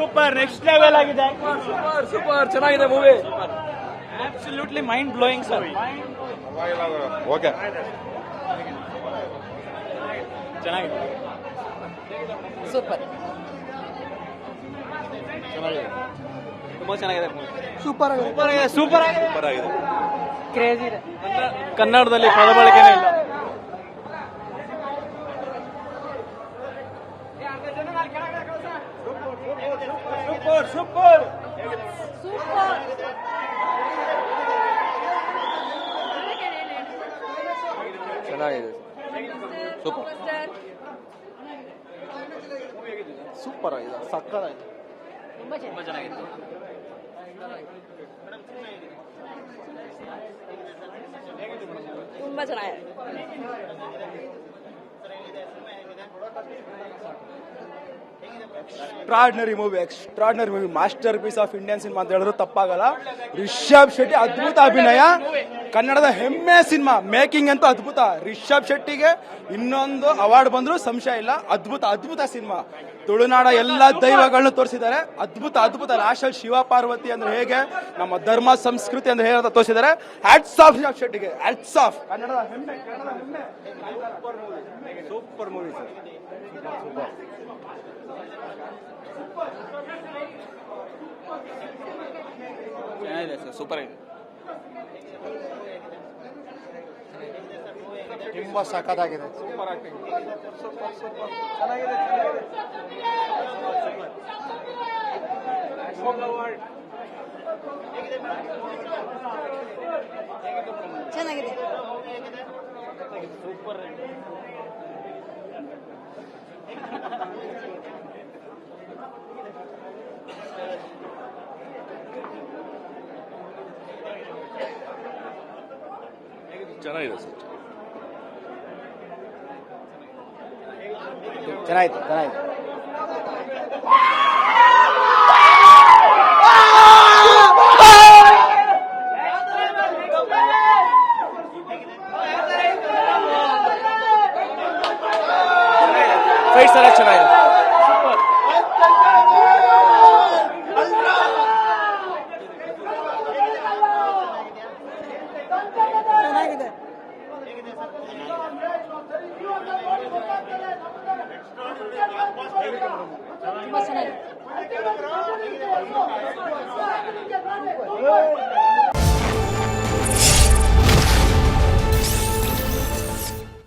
Super next level ಆಗಿದೆ. Super super ಚೆನ್ನಾಗಿದೆ movie. Absolutely mind blowing sir. Okay ಚೆನ್ನಾಗಿದೆ. Super ತುಂಬಾ ಚೆನ್ನಾಗಿದೆ. ಸೂಪರ್ ಆಗಿದೆ. ಸೂಪರ್ ಆಗಿದೆ. ಸೂಪರ್ ಆಗಿದೆ. ಕ್ರೇಜಿ ಇದೆ. ಕನ್ನಡದಲ್ಲಿ ಪದ ಬಳಕೆನೇ ಇಲ್ಲ. ಸೂಪರ್ ಸೂಪರ್ ಚೆನ್ನಾಗಿದೆ. ಸೂಪರ್ ಸೂಪರ್ ಆಗಿದೆ. ಸಕ್ಕತ್ತಾಗಿದೆ. ತುಂಬಾ ಚೆನ್ನಾಗಿತ್ತು. ತುಂಬಾ ಚೆನ್ನಾಗಿದೆ. Extraordinary movie masterpiece of Indian cinema ಅಂತ ಹೇಳಿದ್ರು ತಪ್ಪಾಗಲ್ಲ. ರಿಷಬ್ ಶೆಟ್ಟಿ ಅದ್ಭುತ ಅಭಿನಯ, ಕನ್ನಡದ ಹೆಮ್ಮೆ ಸಿನಿಮಾ. ಮೇಕಿಂಗ್ ಅಂತೂ ಅದ್ಭುತ. ರಿಷಬ್ ಶೆಟ್ಟಿಗೆ ಇನ್ನೊಂದು ಅವಾರ್ಡ್ ಬಂದ್ರು ಸಂಶಯ ಇಲ್ಲ. ಅದ್ಭುತ ಸಿನಿಮಾ. ತುಳುನಾಡ ಎಲ್ಲಾ ದೈವಗಳನ್ನ ತೋರಿಸಿದ್ದಾರೆ. ಅದ್ಭುತ ಲಾಸ್ಟಲ್ಲಿ ಶಿವ ಪಾರ್ವತಿ ಅಂದ್ರೆ ಹೇಗೆ, ನಮ್ಮ ಧರ್ಮ ಸಂಸ್ಕೃತಿ ಅಂದ್ರೆ ಹೇಗೆ ತೋರಿಸಿದ್ದಾರೆ. ಹ್ಯಾಟ್ಸ್ ಆಫ್ ರಿಷಬ್ ಶೆಟ್ಟಿಗೆ, ಹ್ಯಾಟ್ಸ್ ಆಫ್. ಕನ್ನಡದ ಹೆಮ್ಮೆ. Super movie sir. ಚೆನ್ನಾಗಿದೆ ಸರ್. ಸೂಪರ್ ಆಗಿದೆ. ತುಂಬಾ ಸಖತ್ತಾಗಿದೆ. Super acting. ಚೆನ್ನಾಗಿದೆ. ಸೂಪರ್ ಚೆನ್ನಾಗಿದೆ ಸರ್. ಚೆನ್ನಾಗಿದೆ. ಫೈಟ್ಸ್ ಎಲ್ಲ ಚೆನ್ನಾಗಿದೆ. ಚೆನ್ನಾಗಿದೆ. ತುಂಬಾ ಚೆನ್ನಾಗಿದೆ.